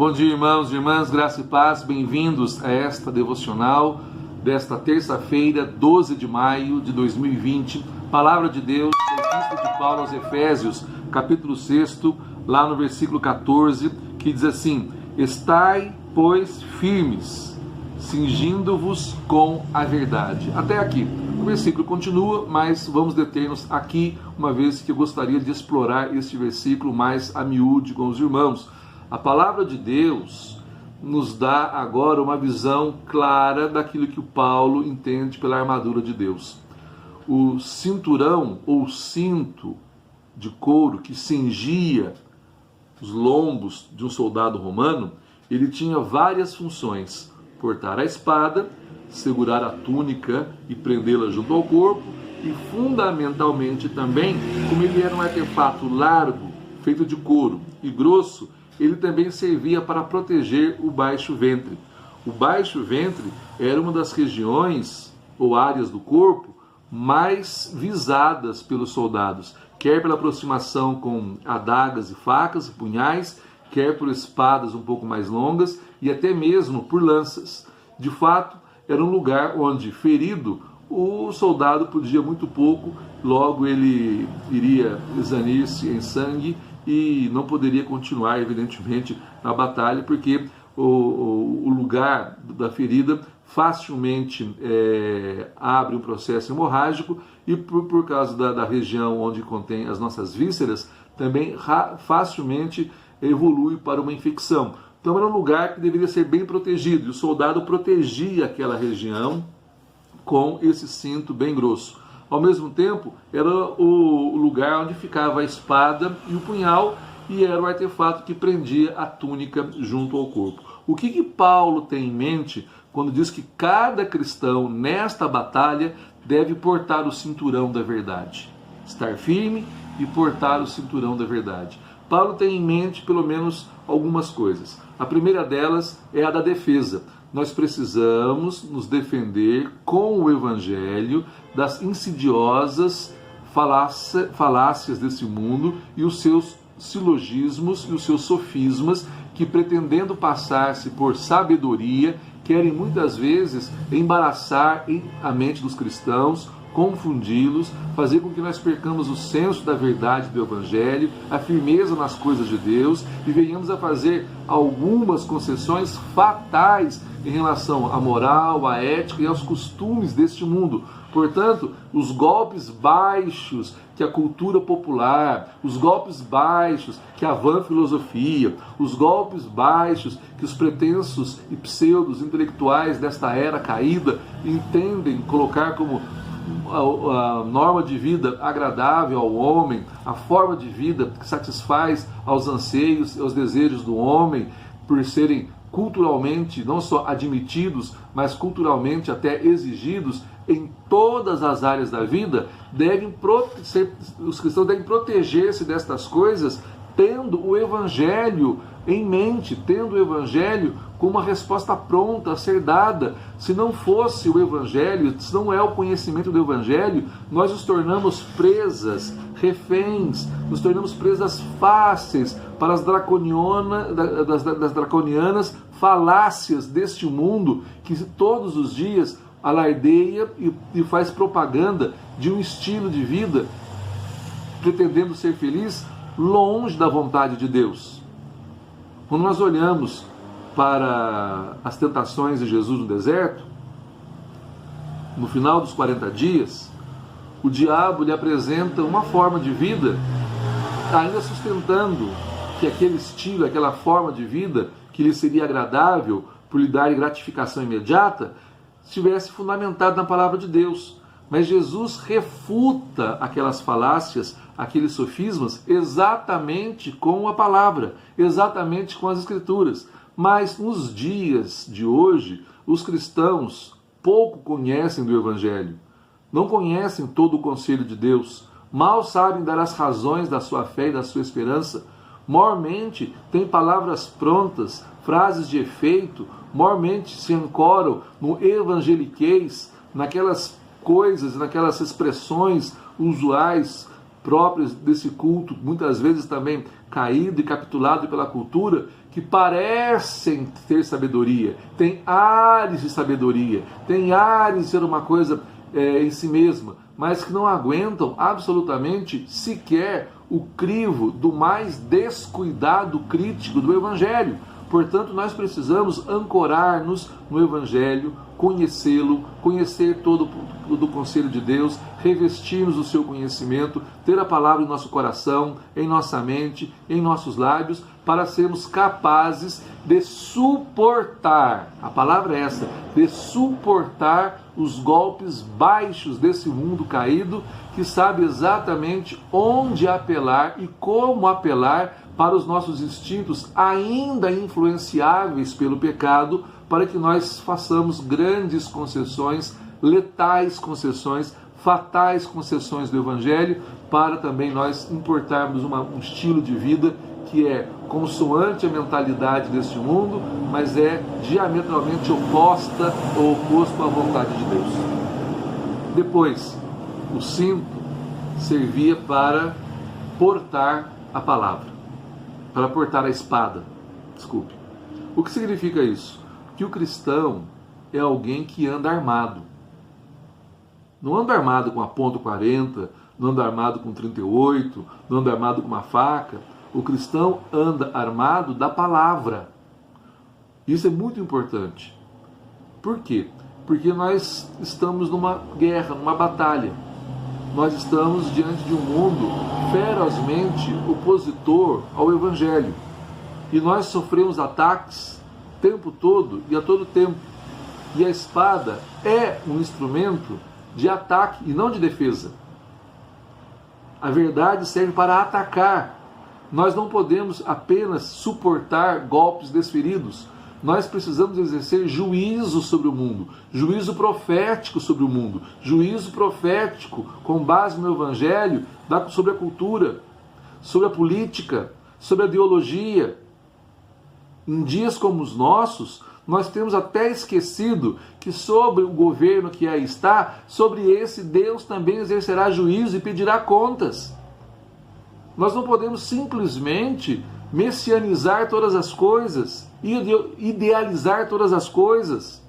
Bom dia, irmãos e irmãs, graça e paz, bem-vindos a esta devocional desta terça-feira, 12 de maio de 2020. Palavra de Deus, Epístola de Paulo aos Efésios, capítulo 6, lá no versículo 14, que diz assim: Estai, pois, firmes, cingindo-vos com a verdade. Até aqui. O versículo continua, mas vamos deter-nos aqui, uma vez que eu gostaria de explorar este versículo mais a miúde com os irmãos. A palavra de Deus nos dá agora uma visão clara daquilo que o Paulo entende pela armadura de Deus. O cinturão ou cinto de couro que cingia os lombos de um soldado romano, ele tinha várias funções: portar a espada, segurar a túnica e prendê-la junto ao corpo, e fundamentalmente também, como ele era um artefato largo, feito de couro e grosso, ele também servia para proteger o baixo ventre. O baixo ventre era uma das regiões ou áreas do corpo mais visadas pelos soldados, quer pela aproximação com adagas e facas e punhais, quer por espadas um pouco mais longas e até mesmo por lanças. De fato, era um lugar onde, ferido, o soldado podia muito pouco, logo ele iria exanir-se em sangue e não poderia continuar, evidentemente, na batalha, porque o lugar da ferida facilmente abre um processo hemorrágico e por causa da região onde contém as nossas vísceras, também facilmente evolui para uma infecção. Então era um lugar que deveria ser bem protegido, e o soldado protegia aquela região com esse cinto bem grosso. Ao mesmo tempo, era o lugar onde ficava a espada e o punhal, e era o artefato que prendia a túnica junto ao corpo. O que Paulo tem em mente quando diz que cada cristão nesta batalha deve portar o cinturão da verdade? Estar firme e portar o cinturão da verdade. Paulo tem em mente pelo menos algumas coisas. A primeira delas é a da defesa. Nós precisamos nos defender com o Evangelho das insidiosas falácias desse mundo e os seus silogismos e os seus sofismas que, pretendendo passar-se por sabedoria, querem muitas vezes embaraçar a mente dos cristãos, confundi-los, fazer com que nós percamos o senso da verdade do Evangelho, a firmeza nas coisas de Deus, e venhamos a fazer algumas concessões fatais em relação à moral, à ética e aos costumes deste mundo. Portanto, os golpes baixos que a cultura popular, os golpes baixos que a vã filosofia, os golpes baixos que os pretensos e pseudos intelectuais desta era caída entendem colocar como a norma de vida agradável ao homem, a forma de vida que satisfaz aos anseios e aos desejos do homem, por serem culturalmente não só admitidos, mas culturalmente até exigidos em todas as áreas da vida, os cristãos devem proteger-se destas coisas, tendo o Evangelho em mente, tendo o Evangelho como uma resposta pronta a ser dada. Se não fosse o Evangelho, se não é o conhecimento do Evangelho, nós nos tornamos presas, reféns, nos tornamos presas fáceis para as das draconianas falácias deste mundo que todos os dias alardeia e faz propaganda de um estilo de vida pretendendo ser feliz longe da vontade de Deus. Quando nós olhamos para as tentações de Jesus no deserto, no final dos 40 dias, o diabo lhe apresenta uma forma de vida, ainda sustentando que aquele estilo, aquela forma de vida que lhe seria agradável por lhe dar gratificação imediata, estivesse fundamentado na palavra de Deus. Mas Jesus refuta aquelas falácias, aqueles sofismas, exatamente com a palavra, exatamente com as Escrituras. Mas nos dias de hoje, os cristãos pouco conhecem do Evangelho, não conhecem todo o conselho de Deus, mal sabem dar as razões da sua fé e da sua esperança, mormente têm palavras prontas, frases de efeito, mormente se ancoram no evangeliquez, naquelas coisas, naquelas expressões usuais próprias desse culto, muitas vezes também caído e capitulado pela cultura, que parecem ter sabedoria, tem ares de sabedoria, tem ares de ser uma coisa em si mesma, mas que não aguentam absolutamente sequer o crivo do mais descuidado crítico do Evangelho. Portanto, nós precisamos ancorar-nos no Evangelho, conhecê-lo, conhecer todo o conselho de Deus, revestir-nos do seu conhecimento, ter a palavra em nosso coração, em nossa mente, em nossos lábios, para sermos capazes de suportar, a palavra é essa, de suportar os golpes baixos desse mundo caído, que sabe exatamente onde apelar e como apelar para os nossos instintos ainda influenciáveis pelo pecado, para que nós façamos grandes concessões, letais concessões, fatais concessões do Evangelho, para também nós importarmos um estilo de vida que é consoante à mentalidade deste mundo, mas é diametralmente oposta ou oposto à vontade de Deus. Depois, o cinto servia para portar a palavra, para portar a espada. Desculpe. O que significa isso? Que o cristão é alguém que anda armado. Não anda armado com a ponto .40, não anda armado com 38, não anda armado com uma faca. O cristão anda armado da palavra. Isso é muito importante. Por quê? Porque nós estamos numa guerra, numa batalha. Nós estamos diante de um mundo ferozmente opositor ao Evangelho. E nós sofremos ataques o tempo todo e a todo tempo. E a espada é um instrumento de ataque e não de defesa. A verdade serve para atacar. Nós não podemos apenas suportar golpes desferidos. Nós precisamos exercer juízo sobre o mundo, juízo profético sobre o mundo, juízo profético com base no Evangelho sobre a cultura, sobre a política, sobre a ideologia. Em dias como os nossos, nós temos até esquecido que sobre o governo que aí está, sobre esse Deus também exercerá juízo e pedirá contas. Nós não podemos simplesmente messianizar todas as coisas, idealizar todas as coisas,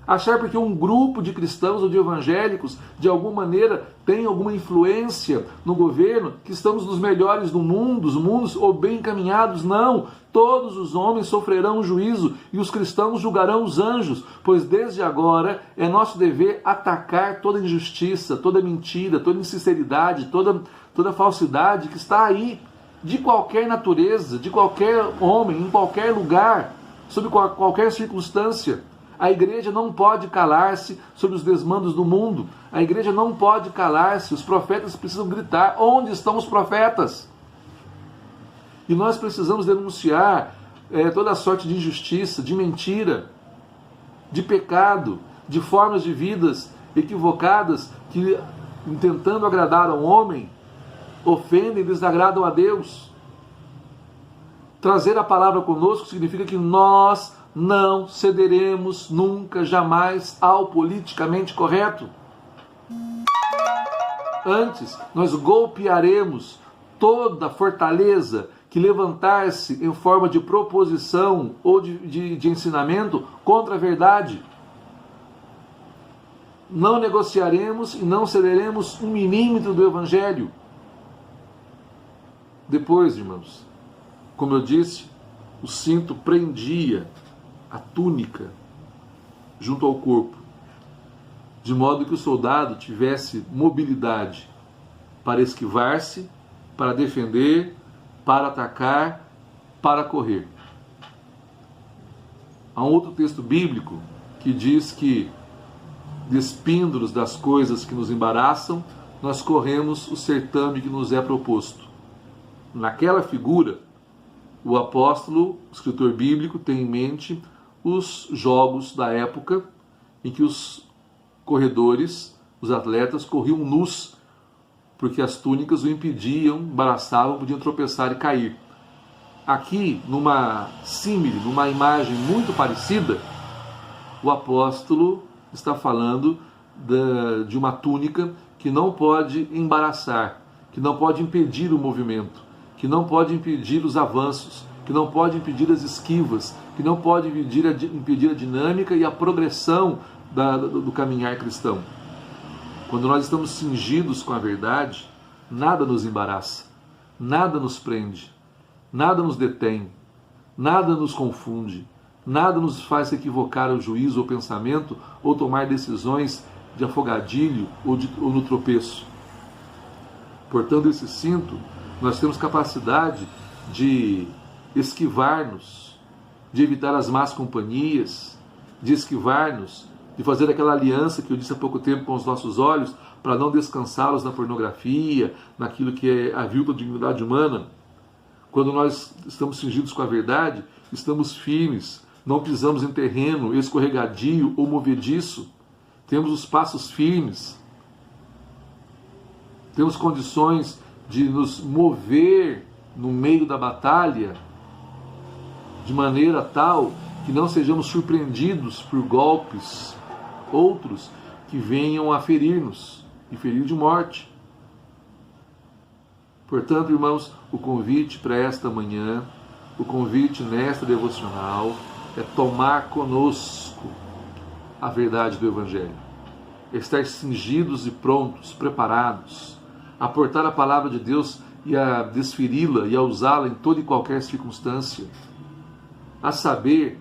achar porque um grupo de cristãos ou de evangélicos de alguma maneira tem alguma influência no governo que estamos nos melhores do mundo, os mundos ou bem encaminhados. Não, todos os homens sofrerão juízo e os cristãos julgarão os anjos, pois desde agora é nosso dever atacar toda injustiça, toda mentira, toda insinceridade, toda falsidade que está aí, de qualquer natureza, de qualquer homem, em qualquer lugar, sob qualquer circunstância. A igreja não pode calar-se sobre os desmandos do mundo. A igreja não pode calar-se. Os profetas precisam gritar. Onde estão os profetas? E nós precisamos denunciar toda sorte de injustiça, de mentira, de pecado, de formas de vidas equivocadas que, tentando agradar ao homem, ofendem e desagradam a Deus. Trazer a palavra conosco significa que nós não cederemos nunca, jamais ao politicamente correto. Antes, nós golpearemos toda fortaleza que levantar-se em forma de proposição ou de ensinamento contra a verdade. Não negociaremos e não cederemos um milímetro do Evangelho. Depois, irmãos, como eu disse, o cinto prendia a túnica junto ao corpo, de modo que o soldado tivesse mobilidade para esquivar-se, para defender, para atacar, para correr. Há um outro texto bíblico que diz que, despindo-nos das coisas que nos embaraçam, nós corremos o certame que nos é proposto. Naquela figura, o apóstolo, o escritor bíblico, tem em mente os jogos da época em que os corredores, os atletas, corriam nus, porque as túnicas o impediam, embaraçavam, podiam tropeçar e cair. Aqui, numa símile, numa imagem muito parecida, o apóstolo está falando de uma túnica que não pode embaraçar, que não pode impedir o movimento, que não pode impedir os avanços, que não pode impedir as esquivas, que não pode impedir a dinâmica e a progressão do caminhar cristão. Quando nós estamos cingidos com a verdade, nada nos embaraça, nada nos prende, nada nos detém, nada nos confunde, nada nos faz equivocar o juízo ou pensamento ou tomar decisões de afogadilho ou no tropeço. Portando esse cinto, nós temos capacidade de esquivar-nos, de evitar as más companhias, de esquivar-nos, de fazer aquela aliança que eu disse há pouco tempo com os nossos olhos, para não descansá-los na pornografia, naquilo que é a vil da dignidade humana. Quando nós estamos cingidos com a verdade, estamos firmes, não pisamos em terreno escorregadio ou movediço, temos os passos firmes, temos condições de nos mover no meio da batalha de maneira tal que não sejamos surpreendidos por golpes, outros que venham a ferir-nos e ferir de morte. Portanto, irmãos, o convite para esta manhã, o convite nesta devocional é tomar conosco a verdade do Evangelho, estar cingidos e prontos, preparados, a portar a palavra de Deus e a desferi-la e a usá-la em toda e qualquer circunstância, a saber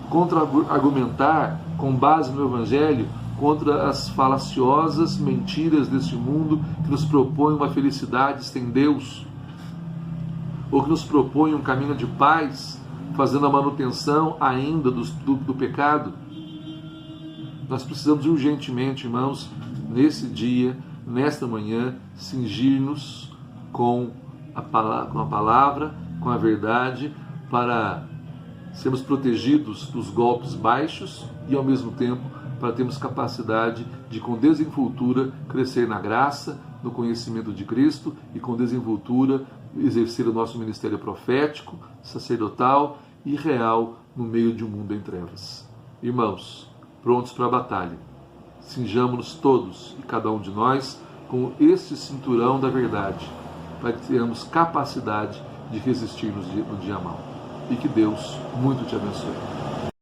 contra-argumentar com base no Evangelho contra as falaciosas mentiras deste mundo que nos propõem uma felicidade sem Deus, ou que nos propõem um caminho de paz, fazendo a manutenção ainda do pecado. Nós precisamos urgentemente, irmãos, nesse dia, nesta manhã, cingir-nos com a palavra, com a verdade, para sermos protegidos dos golpes baixos e, ao mesmo tempo, para termos capacidade de, com desenvoltura, crescer na graça, no conhecimento de Cristo e, com desenvoltura, exercer o nosso ministério profético, sacerdotal e real no meio de um mundo em trevas. Irmãos, prontos para a batalha, cinjamos-nos todos e cada um de nós com este cinturão da verdade, para que tenhamos capacidade de resistir no dia mau. E que Deus muito te abençoe.